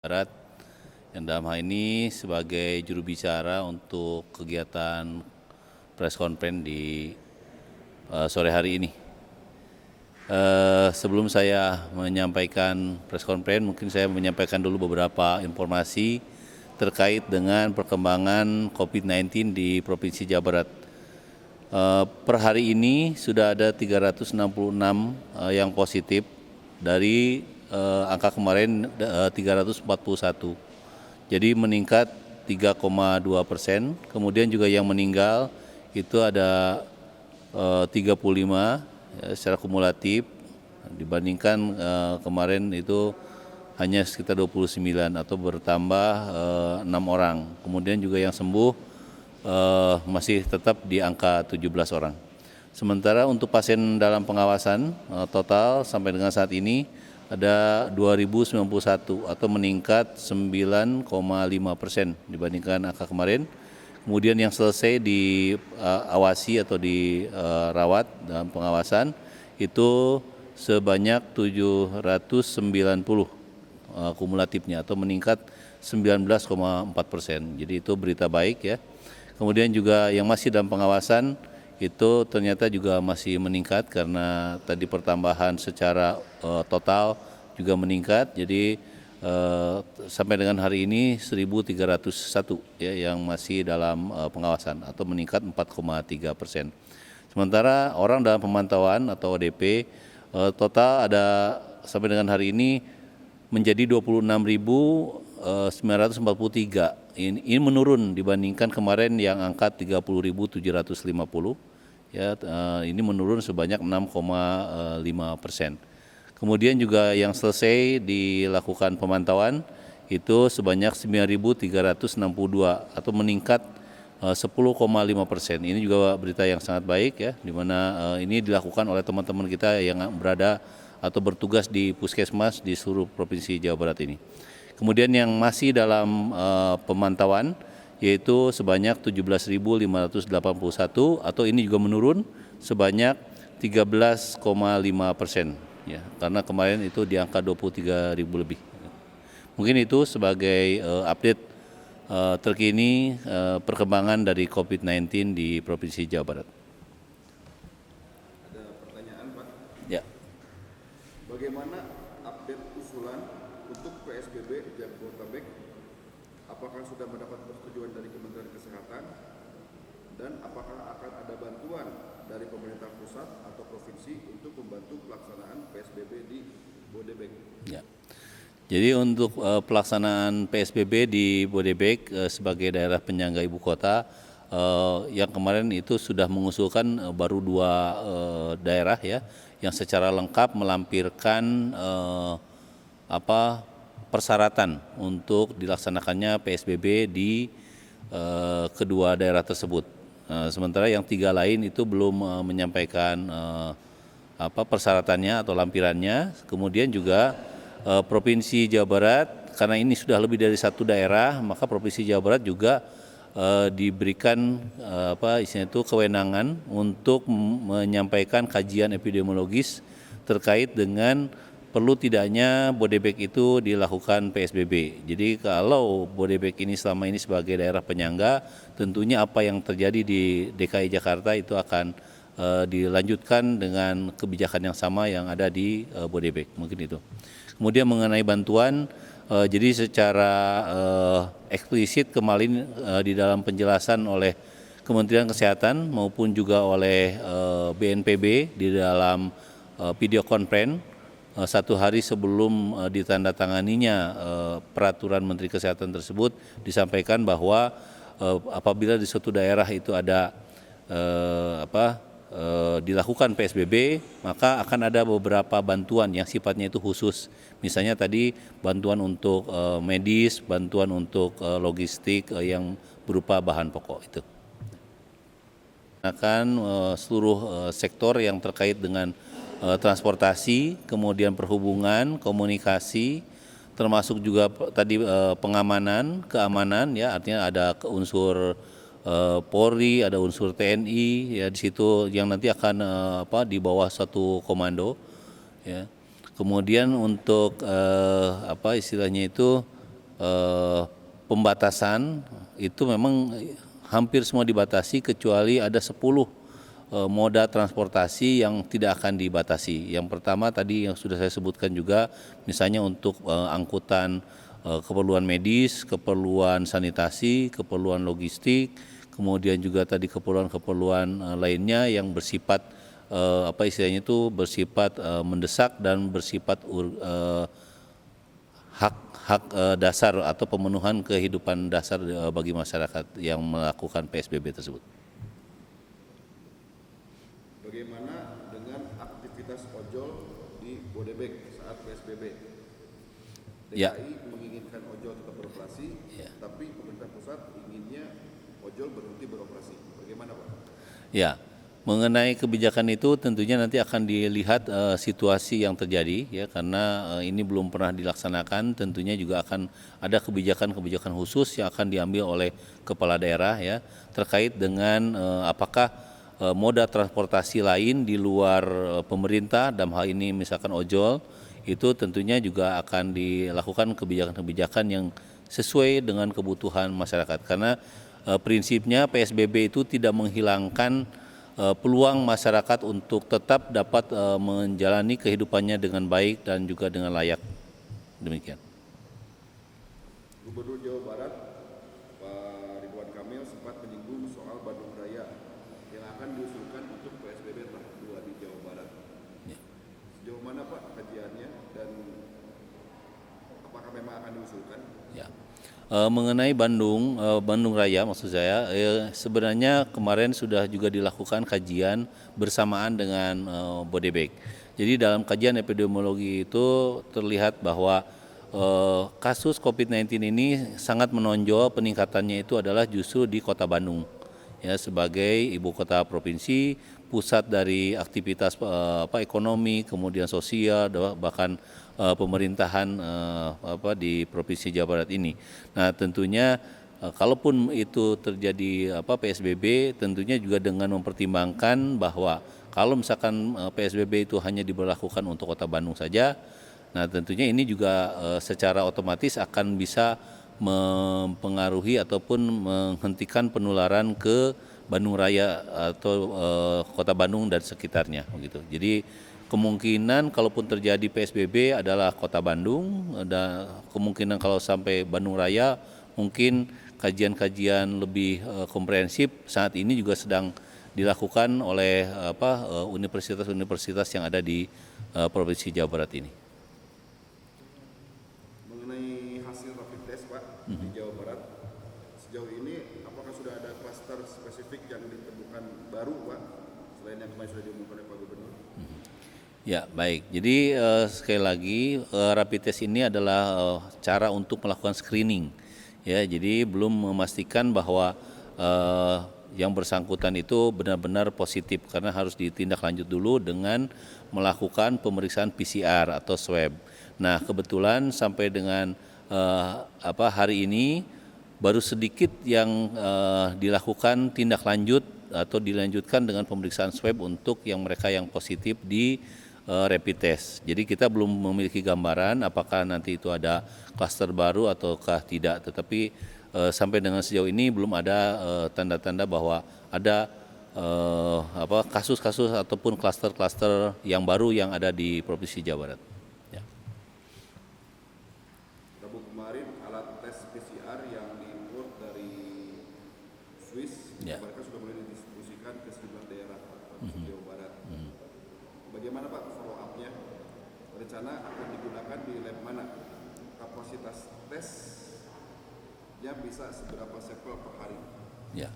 Barat yang dalam hal ini sebagai juru bicara untuk kegiatan press conference di sore hari ini. Sebelum saya menyampaikan press conference, mungkin saya menyampaikan dulu beberapa informasi terkait dengan perkembangan COVID-19 di Provinsi Jawa Barat. Per hari ini sudah ada 366 yang positif dari angka kemarin 341. Jadi meningkat 3,2%. Kemudian juga yang meninggal itu ada 35 ya, secara kumulatif dibandingkan kemarin itu hanya sekitar 29 atau bertambah 6 orang. Kemudian juga yang sembuh masih tetap di angka 17 orang. Sementara untuk pasien dalam pengawasan total sampai dengan saat ini ada 2.091 atau meningkat 9,5% dibandingkan angka kemarin. Kemudian yang selesai diawasi atau dirawat dalam pengawasan itu sebanyak 790 kumulatifnya atau meningkat 19,4%. Jadi itu berita baik ya. Kemudian juga yang masih dalam pengawasan itu ternyata juga masih meningkat karena tadi pertambahan secara total juga meningkat. Jadi sampai dengan hari ini 1.301 ya yang masih dalam pengawasan atau meningkat 4,3%. Sementara orang dalam pemantauan atau ODP total ada sampai dengan hari ini menjadi 26.943. Ini menurun dibandingkan kemarin yang angka 30.750. Ya, ini menurun sebanyak 6,5%. Kemudian juga yang selesai dilakukan pemantauan itu sebanyak 9.362 atau meningkat 10,5%. Ini juga berita yang sangat baik ya, di mana ini dilakukan oleh teman-teman kita yang berada atau bertugas di puskesmas di seluruh Provinsi Jawa Barat ini. Kemudian yang masih dalam pemantauan yaitu sebanyak 17.581 atau ini juga menurun sebanyak 13,5% ya, karena kemarin itu di angka 23.000 lebih. Mungkin itu sebagai update terkini perkembangan dari COVID-19 di Provinsi Jawa Barat. Ada pertanyaan, Pak? Ya. Bagaimana update usulan untuk PSBB Jabodetabek? Apakah sudah mendapat persetujuan dari Kementerian Kesehatan? Dan apakah akan ada bantuan dari pemerintah pusat atau provinsi untuk membantu pelaksanaan PSBB di Bodebek? Ya. Jadi untuk pelaksanaan PSBB di Bodebek sebagai daerah penyangga ibu kota yang kemarin itu sudah mengusulkan baru 2 daerah ya yang secara lengkap melampirkan persyaratan untuk dilaksanakannya PSBB di kedua daerah tersebut. Sementara yang 3 lain itu belum menyampaikan persyaratannya atau lampirannya. Kemudian juga Provinsi Jawa Barat, karena ini sudah lebih dari 1 daerah, maka Provinsi Jawa Barat juga diberikan istilahnya itu kewenangan untuk menyampaikan kajian epidemiologis terkait dengan perlu tidaknya Bodebek itu dilakukan PSBB. Jadi kalau Bodebek ini selama ini sebagai daerah penyangga, tentunya apa yang terjadi di DKI Jakarta itu akan dilanjutkan dengan kebijakan yang sama yang ada di Bodebek, mungkin itu. Kemudian mengenai bantuan, jadi secara eksplisit kemarin di dalam penjelasan oleh Kementerian Kesehatan maupun juga oleh BNPB di dalam video conference 1 hari sebelum ditandatanganinya peraturan Menteri Kesehatan tersebut disampaikan bahwa apabila di suatu daerah itu ada dilakukan PSBB, maka akan ada beberapa bantuan yang sifatnya itu khusus. Misalnya tadi bantuan untuk medis, bantuan untuk logistik yang berupa bahan pokok itu. Akan seluruh sektor yang terkait dengan transportasi, kemudian perhubungan, komunikasi, termasuk juga tadi pengamanan, keamanan ya, artinya ada unsur Polri, ada unsur TNI ya di situ yang nanti akan di bawah satu komando ya. Kemudian untuk istilahnya itu pembatasan itu memang hampir semua dibatasi kecuali ada 10 moda transportasi yang tidak akan dibatasi. Yang pertama tadi yang sudah saya sebutkan juga, misalnya untuk angkutan keperluan medis, keperluan sanitasi, keperluan logistik, kemudian juga tadi keperluan-keperluan lainnya yang bersifat apa istilahnya itu bersifat mendesak dan bersifat hak dasar atau pemenuhan kehidupan dasar bagi masyarakat yang melakukan PSBB tersebut. Bagaimana dengan aktivitas ojol di Bodebek saat PSBB? DKI Ya. menginginkan ojol tetap beroperasi, Ya. tapi pemerintah pusat inginnya ojol berhenti beroperasi. Bagaimana Pak? Ya, mengenai kebijakan itu tentunya nanti akan dilihat situasi yang terjadi ya, karena ini belum pernah dilaksanakan. Tentunya juga akan ada kebijakan-kebijakan khusus yang akan diambil oleh kepala daerah ya terkait dengan apakah moda transportasi lain di luar pemerintah, dalam hal ini misalkan ojol, itu tentunya juga akan dilakukan kebijakan-kebijakan yang sesuai dengan kebutuhan masyarakat. Karena prinsipnya PSBB itu tidak menghilangkan peluang masyarakat untuk tetap dapat menjalani kehidupannya dengan baik dan juga dengan layak. Demikian. Gubernur Jawa Barat Pak Ridwan Kamil sempat menyinggung soal Bandung Raya yang akan diusulkan untuk PSBB tahap 2 di Jawa Barat. Ya. Sejauh mana Pak kajiannya dan apakah memang akan diusulkan? Ya. Mengenai Bandung Raya maksud saya, sebenarnya kemarin sudah juga dilakukan kajian bersamaan dengan Bodebek. Jadi dalam kajian epidemiologi itu terlihat bahwa kasus COVID-19 ini sangat menonjol peningkatannya itu adalah justru di Kota Bandung. Ya, sebagai ibu kota provinsi, pusat dari aktivitas ekonomi, kemudian sosial, bahkan pemerintahan di Provinsi Jawa Barat ini. Nah, tentunya kalaupun itu terjadi PSBB, tentunya juga dengan mempertimbangkan bahwa kalau misalkan PSBB itu hanya diberlakukan untuk Kota Bandung saja, nah tentunya ini juga secara otomatis akan bisa mempengaruhi ataupun menghentikan penularan ke Bandung Raya atau Kota Bandung dan sekitarnya begitu. Jadi kemungkinan kalaupun terjadi PSBB adalah Kota Bandung, ada kemungkinan kalau sampai Bandung Raya mungkin kajian-kajian lebih komprehensif saat ini juga sedang dilakukan oleh universitas-universitas yang ada di Provinsi Jawa Barat ini. Mengenai hasil rapid test Pak di Jawa Barat, sejauh ini apakah sudah ada klaster spesifik yang ditemukan baru Pak, selain yang kemarin sudah diumumkan oleh Pak Gubernur? Ya, baik. Jadi sekali lagi rapid test ini adalah cara untuk melakukan screening. Ya, jadi belum memastikan bahwa yang bersangkutan itu benar-benar positif karena harus ditindaklanjut dulu dengan melakukan pemeriksaan PCR atau swab. Nah, kebetulan sampai dengan hari ini baru sedikit yang dilakukan tindak lanjut atau dilanjutkan dengan pemeriksaan swab untuk yang mereka yang positif di rapid test. Jadi kita belum memiliki gambaran apakah nanti itu ada klaster baru ataukah tidak, tetapi sampai dengan sejauh ini belum ada tanda-tanda bahwa ada kasus-kasus ataupun klaster-klaster yang baru yang ada di Provinsi Jawa Barat. Ya. Rabu kemarin alat tes PCR yang diimpor dari Swiss, Ya. mereka sudah mulai didistribusikan ke sejumlah daerah Provinsi Jawa Barat. Bagaimana Pak follow up-nya? Rencana akan digunakan di lab mana? Kapasitas tesnya bisa seberapa sampel per hari? Ya.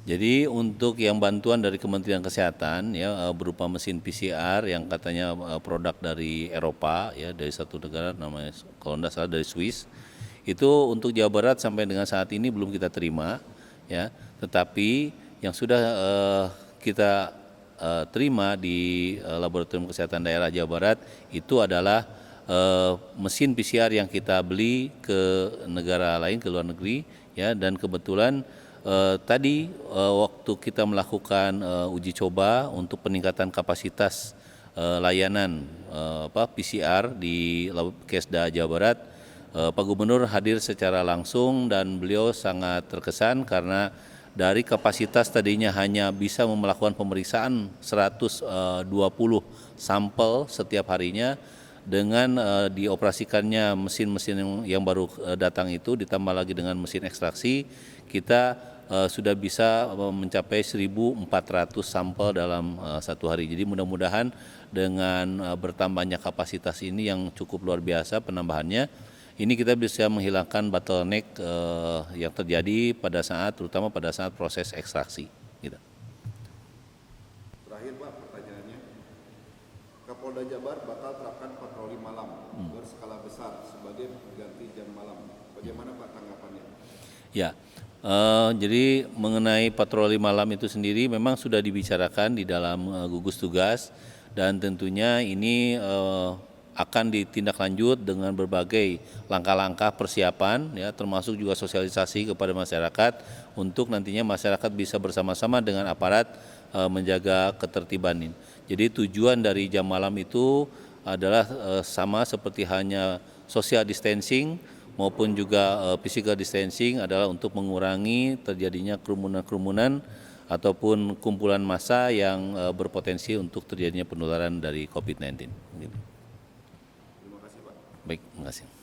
Jadi untuk yang bantuan dari Kementerian Kesehatan ya berupa mesin PCR yang katanya produk dari Eropa ya, dari satu negara namanya kalau tidak salah dari Swiss. Itu untuk Jawa Barat sampai dengan saat ini belum kita terima ya. Tetapi yang sudah kita terima di Laboratorium Kesehatan Daerah Jawa Barat itu adalah mesin PCR yang kita beli ke negara lain, ke luar negeri ya, dan kebetulan tadi waktu kita melakukan uji coba untuk peningkatan kapasitas layanan PCR di Kesda Jawa Barat, Pak Gubernur hadir secara langsung dan beliau sangat terkesan karena dari kapasitas tadinya hanya bisa melakukan pemeriksaan 120 sampel setiap harinya, dengan dioperasikannya mesin-mesin yang baru datang itu ditambah lagi dengan mesin ekstraksi, kita sudah bisa mencapai 1.400 sampel dalam satu hari. Jadi mudah-mudahan dengan bertambahnya kapasitas ini yang cukup luar biasa penambahannya, ini kita bisa menghilangkan bottleneck yang terjadi terutama pada saat proses ekstraksi. Gitu. Terakhir Pak, pertanyaannya, Kapolda Jabar bakal terapkan patroli malam berskala besar sebagai pengganti jam malam. Bagaimana Pak tanggapannya? Ya, jadi mengenai patroli malam itu sendiri memang sudah dibicarakan di dalam gugus tugas, dan tentunya ini akan ditindaklanjut dengan berbagai langkah-langkah persiapan, ya, termasuk juga sosialisasi kepada masyarakat untuk nantinya masyarakat bisa bersama-sama dengan aparat menjaga ketertiban ini. Jadi tujuan dari jam malam itu adalah sama seperti hanya social distancing maupun juga physical distancing, adalah untuk mengurangi terjadinya kerumunan-kerumunan ataupun kumpulan massa yang berpotensi untuk terjadinya penularan dari COVID-19. Gitu. Terima kasih Pak. Baik, terima kasih.